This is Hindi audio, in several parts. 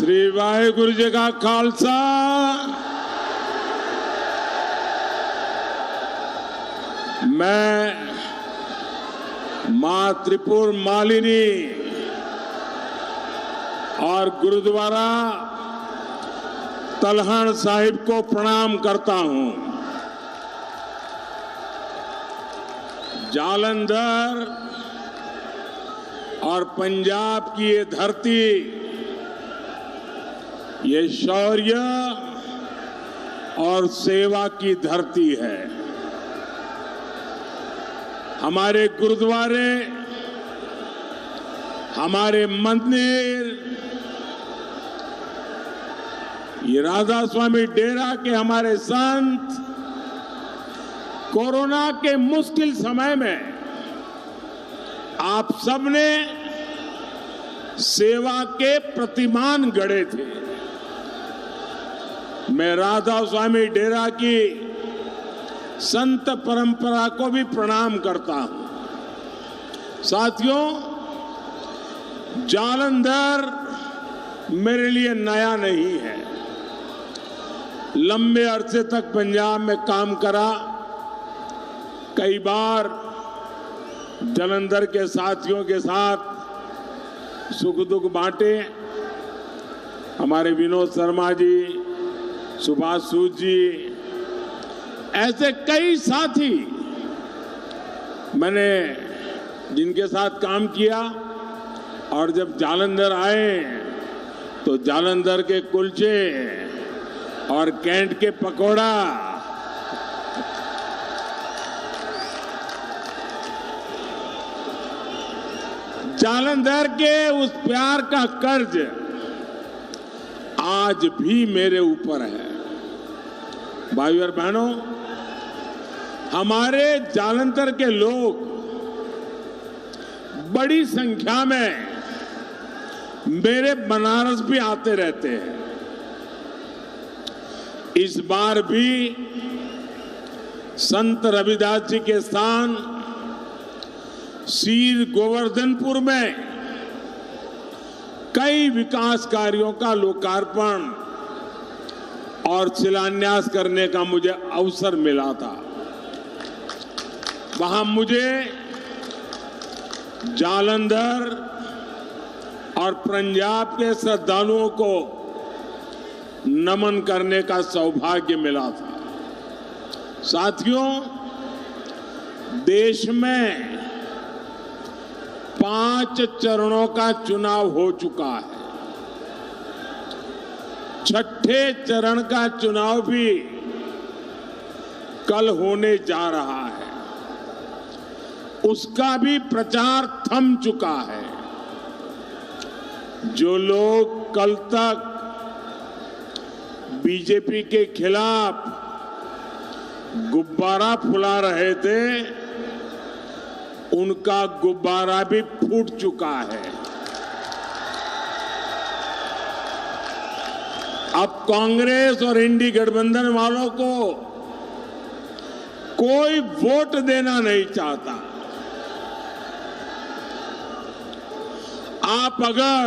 श्री वाहेगुरु जी का खालसा मैं मां त्रिपुर मालिनी और गुरुद्वारा तलहण साहिब को प्रणाम करता हूं। जालंधर और पंजाब की ये धरती, ये शौर्य और सेवा की धरती है। हमारे गुरुद्वारे, हमारे मंदिर, ये राधा स्वामी डेरा के हमारे संत कोरोना के मुश्किल समय में आप सबने सेवा के प्रतिमान गढ़े थे। मैं राधा स्वामी डेरा की संत परंपरा को भी प्रणाम करता हूं। साथियों, जालंधर मेरे लिए नया नहीं है। लंबे अरसे तक पंजाब में काम करा, कई बार जालंधर के साथियों के साथ सुख दुख बांटे। हमारे विनोद शर्मा जी, सुभाष सूद जी, ऐसे कई साथी मैंने जिनके साथ काम किया। और जब जालंधर आए तो जालंधर के कुलचे और कैंट के पकोड़ा, जालंधर के उस प्यार का कर्ज आज भी मेरे ऊपर है। भाइयों और बहनों, हमारे जालंधर के लोग बड़ी संख्या में मेरे बनारस भी आते रहते हैं। इस बार भी संत रविदास जी के स्थान सीर गोवर्धनपुर में कई विकास कार्यों का लोकार्पण और शिलान्यास करने का मुझे अवसर मिला था। वहां मुझे जालंधर और पंजाब के श्रद्धालुओं को नमन करने का सौभाग्य मिला था। साथियों, देश में 5 चरणों का चुनाव हो चुका है। छठे चरण का चुनाव भी कल होने जा रहा है। उसका भी प्रचार थम चुका है। जो लोग कल तक बीजेपी के खिलाफ गुब्बारा फुला रहे थे, उनका गुब्बारा भी फूट चुका है। अब कांग्रेस और इंडी गठबंधन वालों को कोई वोट देना नहीं चाहता। आप अगर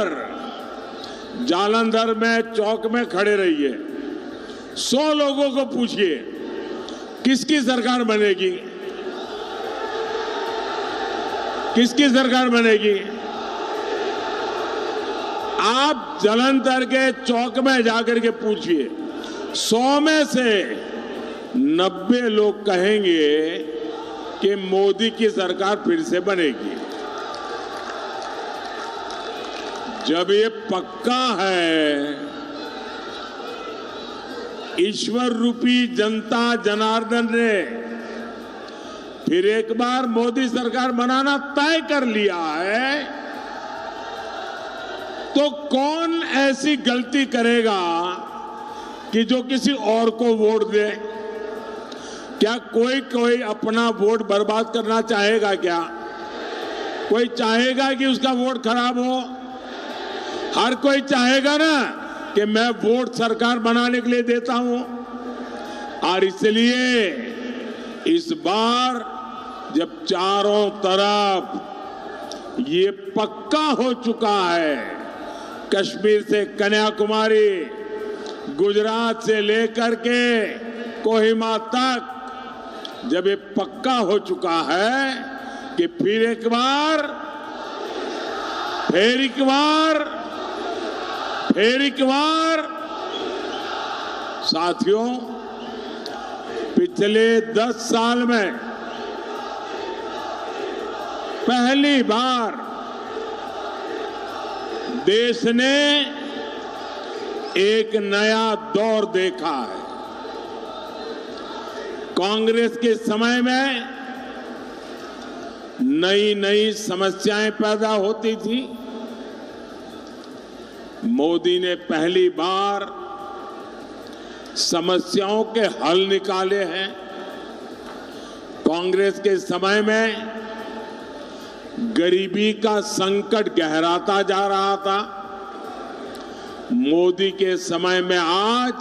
जालंधर में चौक में खड़े रहिए, 100 लोगों को पूछिए किसकी सरकार बनेगी, किसकी सरकार बनेगी। आप जालंधर के चौक में जाकर के पूछिए, 100 में से 90 लोग कहेंगे कि मोदी की सरकार फिर से बनेगी। जब ये पक्का है, ईश्वर रूपी जनता जनार्दन ने फिर एक बार मोदी सरकार बनाना तय कर लिया है, तो कौन ऐसी गलती करेगा कि जो किसी और को वोट दे? क्या कोई अपना वोट बर्बाद करना चाहेगा? क्या कोई चाहेगा कि उसका वोट खराब हो? हर कोई चाहेगा ना कि मैं वोट सरकार बनाने के लिए देता हूं। और इसलिए इस बार जब चारों तरफ ये पक्का हो चुका है, कश्मीर से कन्याकुमारी, गुजरात से लेकर के कोहिमा तक जब ये पक्का हो चुका है कि फिर एक बार साथियों, पिछले 10 साल में पहली बार देश ने एक नया दौर देखा है। कांग्रेस के समय में नई नई समस्याएं पैदा होती थी। मोदी ने पहली बार समस्याओं के हल निकाले हैं। कांग्रेस के समय में गरीबी का संकट गहराता जा रहा था। मोदी के समय में आज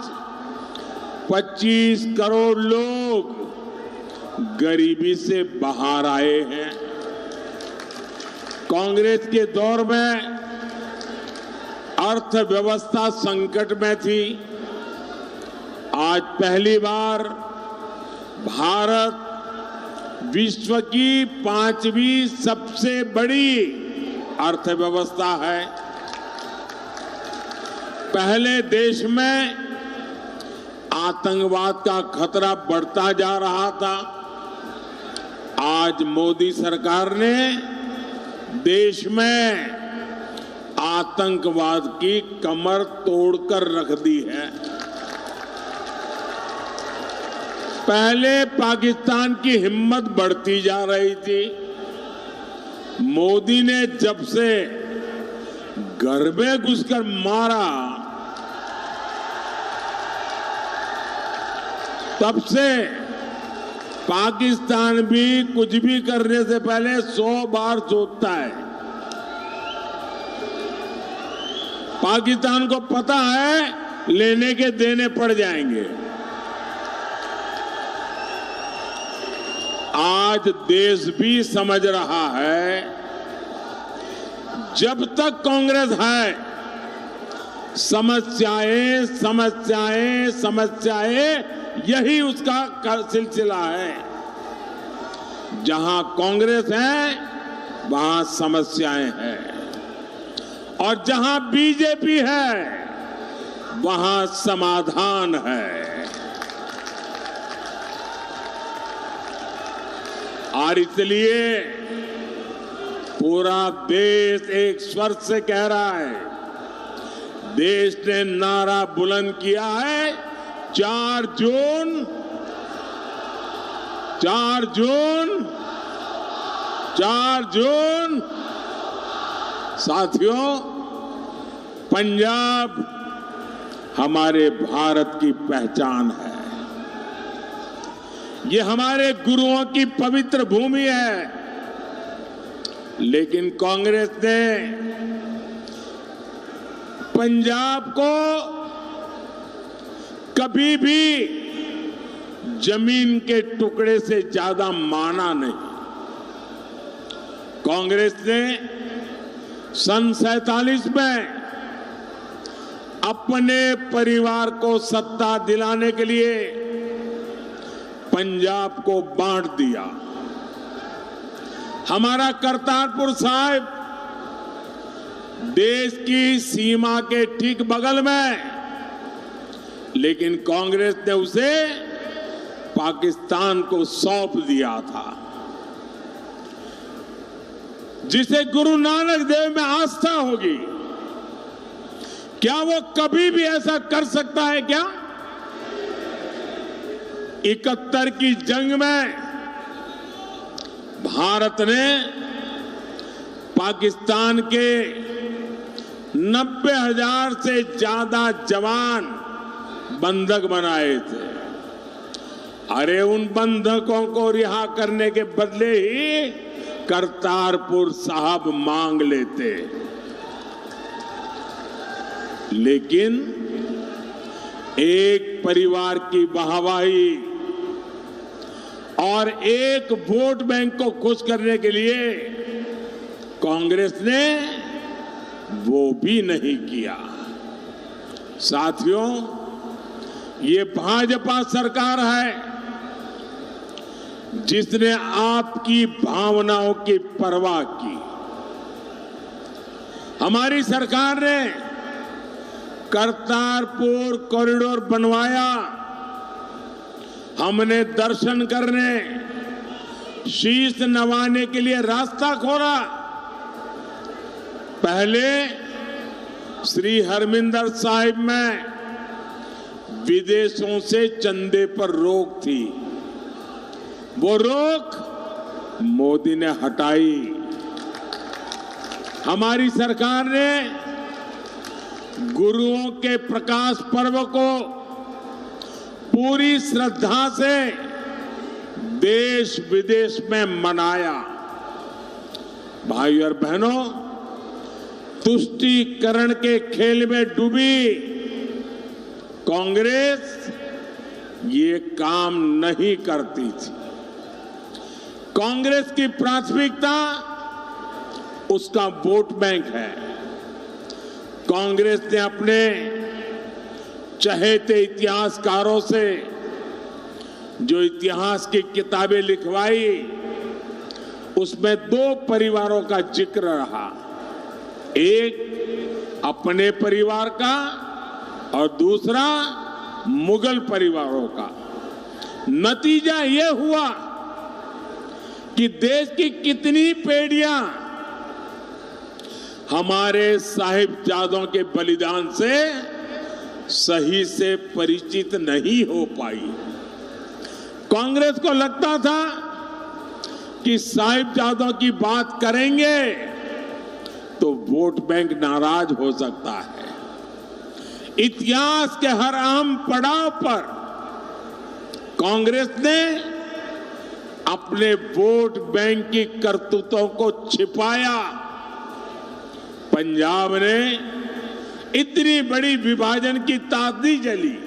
25 करोड़ लोग गरीबी से बाहर आए हैं। कांग्रेस के दौर में अर्थव्यवस्था संकट में थी। आज पहली बार भारत विश्व की 5वीं सबसे बड़ी अर्थव्यवस्था है। पहले देश में आतंकवाद का खतरा बढ़ता जा रहा था। आज मोदी सरकार ने देश में आतंकवाद की कमर तोड़कर रख दी है। पहले पाकिस्तान की हिम्मत बढ़ती जा रही थी। मोदी ने जब से घर में घुसकर मारा, तब से पाकिस्तान भी कुछ भी करने से पहले 100 बार सोचता है। पाकिस्तान को पता है लेने के देने पड़ जाएंगे। आज देश भी समझ रहा है, जब तक कांग्रेस है समस्याएं समस्याएं समस्याएं, यही उसका सिलसिला है। जहां कांग्रेस है वहां समस्याएं हैं, और जहां बीजेपी है वहां समाधान है। और इसलिए पूरा देश एक स्वर से कह रहा है, देश ने नारा बुलंद किया है, 4 जून 4 जून 4 जून। साथियों, पंजाब हमारे भारत की पहचान है। ये हमारे गुरुओं की पवित्र भूमि है। लेकिन कांग्रेस ने पंजाब को कभी भी जमीन के टुकड़े से ज्यादा माना नहीं। कांग्रेस ने सन 47 में अपने परिवार को सत्ता दिलाने के लिए पंजाब को बांट दिया। हमारा करतारपुर साहिब देश की सीमा के ठीक बगल में, लेकिन कांग्रेस ने उसे पाकिस्तान को सौंप दिया था। जिसे गुरु नानक देव में आस्था होगी, क्या वो कभी भी ऐसा कर सकता है क्या? 71 की जंग में भारत ने पाकिस्तान के 90,000 से ज्यादा जवान बंधक बनाए थे। अरे उन बंधकों को रिहा करने के बदले ही करतारपुर साहब मांग लेते। लेकिन एक परिवार की वाहवाही और एक वोट बैंक को खुश करने के लिए कांग्रेस ने वो भी नहीं किया। साथियों, ये भाजपा सरकार है जिसने आपकी भावनाओं की परवाह की। हमारी सरकार ने करतारपुर कॉरिडोर बनवाया, हमने दर्शन करने, शीश नवाने के लिए रास्ता खोला। पहले श्री हरमिंदर साहिब में विदेशों से चंदे पर रोक थी, वो रोक मोदी ने हटाई। हमारी सरकार ने गुरुओं के प्रकाश पर्व को पूरी श्रद्धा से देश विदेश में मनाया। भाई और बहनों, तुष्टीकरण के खेल में डूबी कांग्रेस ये काम नहीं करती थी। कांग्रेस की प्राथमिकता उसका वोट बैंक है। कांग्रेस ने अपने चहेते इतिहासकारों से जो इतिहास की किताबें लिखवाई, उसमें दो परिवारों का जिक्र रहा, एक अपने परिवार का और दूसरा मुगल परिवारों का। नतीजा यह हुआ कि देश की कितनी पीढ़ियां हमारे साहिबजादों के बलिदान से सही से परिचित नहीं हो पाई। कांग्रेस को लगता था कि साहिबजादों की बात करेंगे तो वोट बैंक नाराज हो सकता है। इतिहास के हर अहम पड़ाव पर कांग्रेस ने अपने वोट बैंक की करतूतों को छिपाया। पंजाब ने इतनी बड़ी विभाजन की ताकदी जली,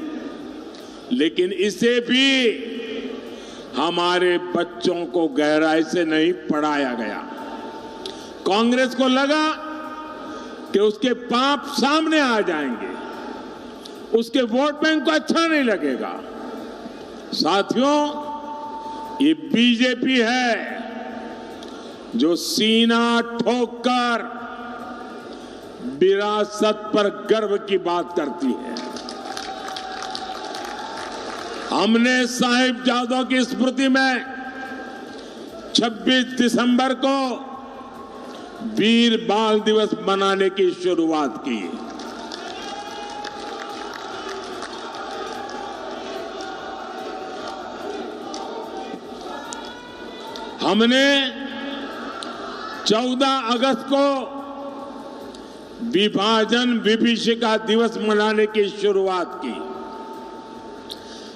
लेकिन इसे भी हमारे बच्चों को गहराई से नहीं पढ़ाया गया। कांग्रेस को लगा कि उसके पाप सामने आ जाएंगे, उसके वोट बैंक को अच्छा नहीं लगेगा। साथियों, ये बीजेपी है जो सीना ठोककर विरासत पर गर्व की बात करती है। हमने साहिबजादों की स्मृति में 26 दिसंबर को वीर बाल दिवस मनाने की शुरुआत की। हमने 14 अगस्त को विभाजन विभीषिका दिवस मनाने की शुरुआत की।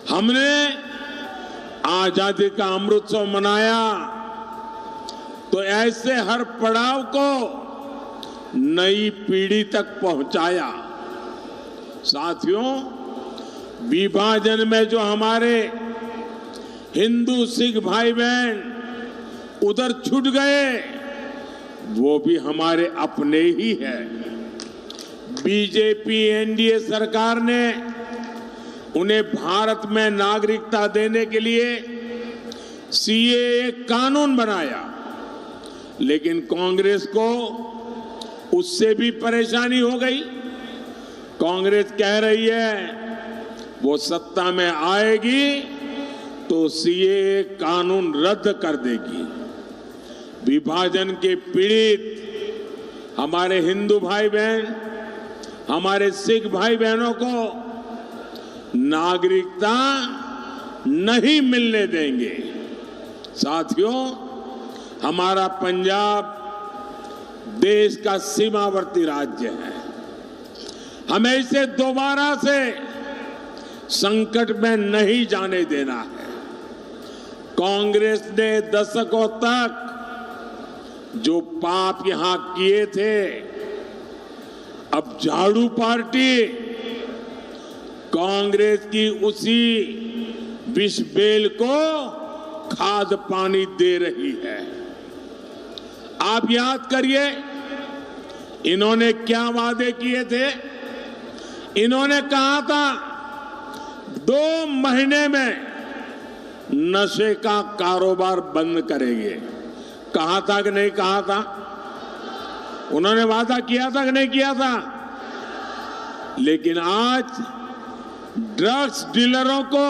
हमने आजादी का अमृतोत्सव मनाया। तो ऐसे हर पड़ाव को नई पीढ़ी तक पहुंचाया। साथियों, विभाजन में जो हमारे हिंदू सिख भाई बहन उधर छूट गए, वो भी हमारे अपने ही है। बीजेपी एनडीए सरकार ने उन्हें भारत में नागरिकता देने के लिए सीएए कानून बनाया, लेकिन कांग्रेस को उससे भी परेशानी हो गई। कांग्रेस कह रही है वो सत्ता में आएगी तो सीएए कानून रद्द कर देगी। विभाजन के पीड़ित हमारे हिंदू भाई बहन, हमारे सिख भाई बहनों को नागरिकता नहीं मिलने देंगे। साथियों, हमारा पंजाब देश का सीमावर्ती राज्य है। हमें इसे दोबारा से संकट में नहीं जाने देना है। कांग्रेस ने दशकों तक जो पाप यहां किए थे, अब झाड़ू पार्टी कांग्रेस की उसी विष बेल को खाद पानी दे रही है। आप याद करिए, इन्होंने क्या वादे किए थे? इन्होंने कहा था 2 महीने में नशे का कारोबार बंद करेंगे। कहा था कि नहीं कहा था? उन्होंने वादा किया था कि नहीं किया था? लेकिन आज ड्रग्स डीलरों को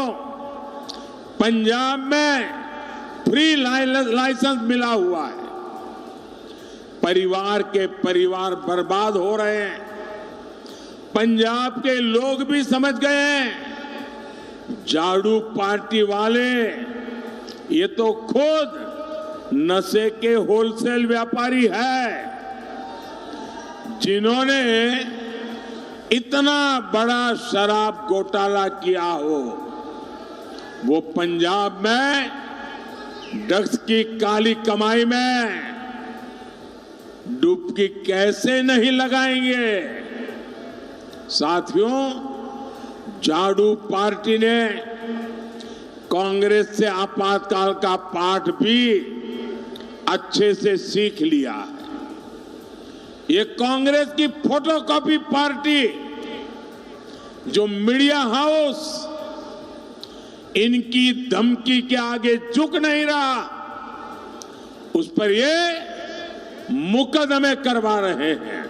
पंजाब में फ्री लाइसेंस मिला हुआ है। परिवार के परिवार बर्बाद हो रहे हैं। पंजाब के लोग भी समझ गए हैं, झाड़ू पार्टी वाले ये तो खुद नशे के होलसेल व्यापारी है, जिन्होंने इतना बड़ा शराब घोटाला किया हो। वो पंजाब में ड्रग्स की काली कमाई में डुबकी कैसे नहीं लगाएंगे? साथियों, झाड़ू पार्टी ने कांग्रेस से आपातकाल का पाठ भी अच्छे से सीख लिया है। ये कांग्रेस की फोटोकॉपी पार्टी जो मीडिया हाउस इनकी धमकी के आगे झुक नहीं रहा, उस पर ये मुकदमे करवा रहे हैं।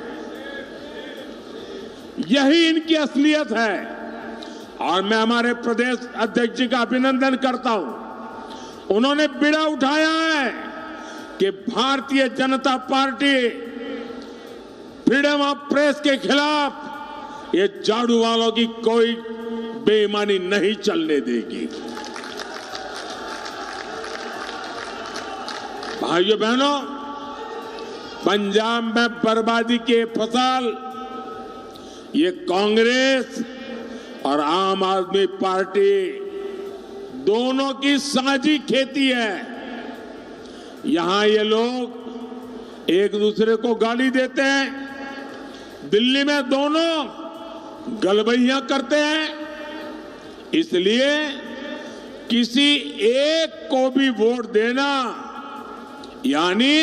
यही इनकी असलियत है। और मैं हमारे प्रदेश अध्यक्ष जी का अभिनंदन करता हूं। उन्होंने बीड़ा उठाया है कि Bharatiya Janata party freedom of press के खिलाफ ये झाड़ू वालों की कोई बेईमानी नहीं चलने देगी। भाइयों बहनों, पंजाब में बर्बादी के फसल ये कांग्रेस और आम आदमी पार्टी दोनों की साझी खेती है। यहां ये लोग एक दूसरे को गाली देते हैं, दिल्ली में दोनों गलबैया करते हैं। इसलिए किसी एक को भी वोट देना यानी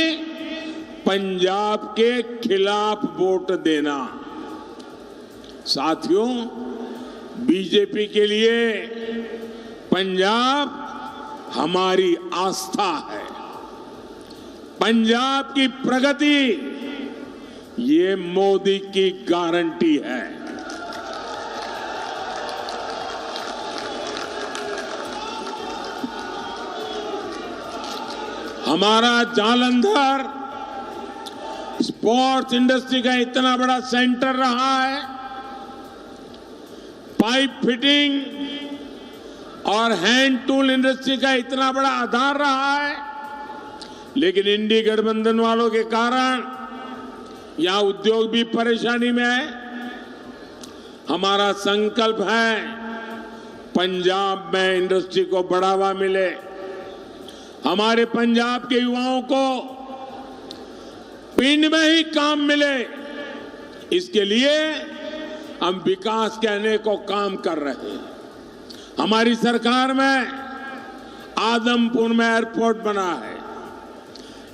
पंजाब के खिलाफ वोट देना। साथियों, बीजेपी के लिए पंजाब हमारी आस्था है। पंजाब की प्रगति ये मोदी की गारंटी है। हमारा जालंधर स्पोर्ट्स इंडस्ट्री का इतना बड़ा सेंटर रहा है, पाइप फिटिंग और हैंड टूल इंडस्ट्री का इतना बड़ा आधार रहा है, लेकिन इंडी गठबंधन वालों के कारण यहां उद्योग भी परेशानी में है। हमारा संकल्प है पंजाब में इंडस्ट्री को बढ़ावा मिले, हमारे पंजाब के युवाओं को पिंड में ही काम मिले। इसके लिए हम विकास के अनेकों काम कर रहे हैं। हमारी सरकार में आदमपुर में एयरपोर्ट बना है,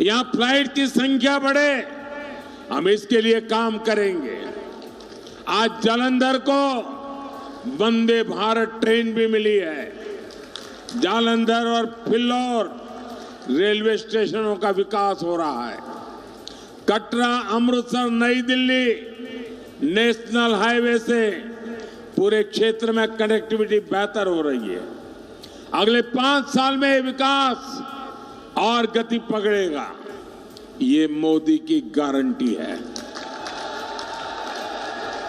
यहां फ्लाइट की संख्या बढ़े, हम इसके लिए काम करेंगे। आज जालंधर को वंदे भारत ट्रेन भी मिली है। जालंधर और फिल्लौर रेलवे स्टेशनों का विकास हो रहा है। कटरा, अमृतसर, नई दिल्ली नेशनल हाईवे से पूरे क्षेत्र में कनेक्टिविटी बेहतर हो रही है। अगले 5 साल में विकास और गति पकड़ेगा, ये मोदी की गारंटी है।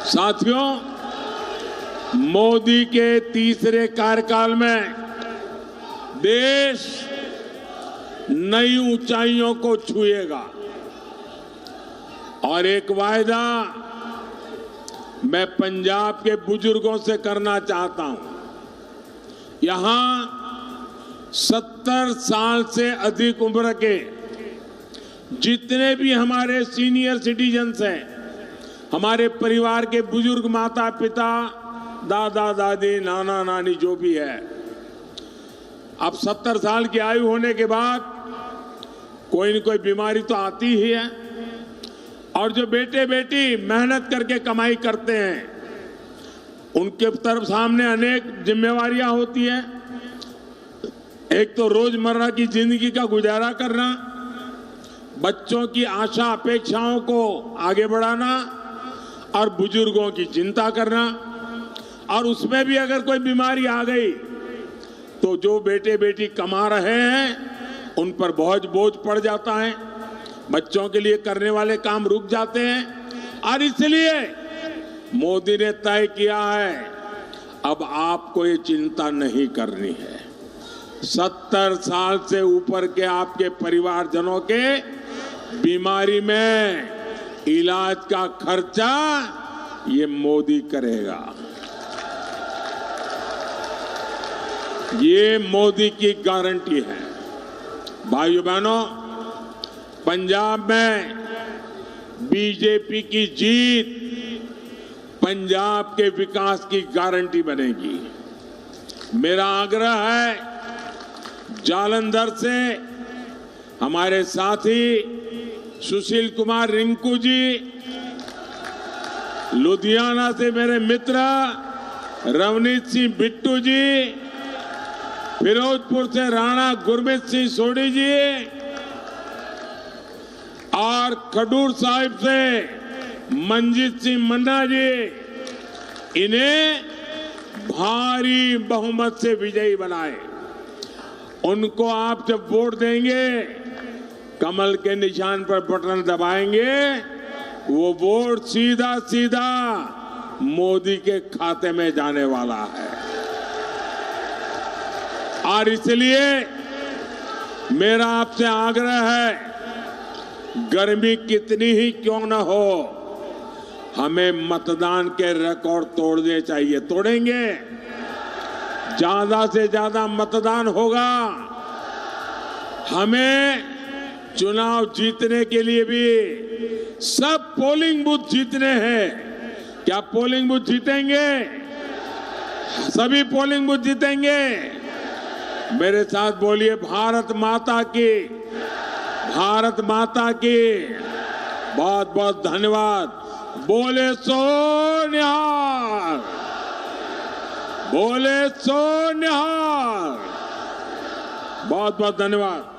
साथियों, मोदी के तीसरे कार्यकाल में देश नई ऊंचाइयों को छुएगा। और एक वायदा मैं पंजाब के बुजुर्गों से करना चाहता हूं। यहां 70 साल से अधिक उम्र के जितने भी हमारे सीनियर सिटीजन्स हैं, हमारे परिवार के बुजुर्ग, माता पिता, दादा दादी, नाना नानी जो भी है, अब 70 साल की आयु होने के बाद कोई न कोई बीमारी तो आती ही है। और जो बेटे बेटी मेहनत करके कमाई करते हैं, उनके तरफ सामने अनेक जिम्मेवारियां होती हैं। एक तो रोजमर्रा की जिंदगी का गुजारा करना, बच्चों की आशा अपेक्षाओं को आगे बढ़ाना और बुजुर्गों की चिंता करना। और उसमें भी अगर कोई बीमारी आ गई तो जो बेटे बेटी कमा रहे हैं उन पर बहुत बोझ पड़ जाता है, बच्चों के लिए करने वाले काम रुक जाते हैं। और इसलिए मोदी ने तय किया है अब आपको ये चिंता नहीं करनी है। 70 साल से ऊपर के आपके परिवारजनों के बीमारी में इलाज का खर्चा ये मोदी करेगा। ये मोदी की गारंटी है। भाइयों बहनों, पंजाब में बीजेपी की जीत पंजाब के विकास की गारंटी बनेगी। मेरा आग्रह है जालंधर से हमारे साथी सुशील कुमार रिंकू जी, लुधियाना से मेरे मित्र रवनीत सिंह बिट्टू जी, फिरोजपुर से राणा गुरमीत सिंह सोढ़ी जी और खडूर साहिब से मंजीत सिंह मन्ना जी, इन्हें भारी बहुमत से विजयी बनाए। उनको आप जब वोट देंगे, कमल के निशान पर बटन दबाएंगे, वो वोट सीधा सीधा मोदी के खाते में जाने वाला है। और इसलिए मेरा आपसे आग्रह है, गर्मी कितनी ही क्यों न हो, हमें मतदान के रिकॉर्ड तोड़ने चाहिए। तोड़ेंगे, ज्यादा से ज्यादा मतदान होगा। हमें चुनाव जीतने के लिए भी सब पोलिंग बूथ जीतने हैं। क्या पोलिंग बूथ जीतेंगे? सभी पोलिंग बूथ जीतेंगे। मेरे साथ बोलिए, भारत माता की, भारत माता की। बहुत बहुत धन्यवाद। बोले सो निहाल, बोले सो निहाल। बहुत बहुत धन्यवाद।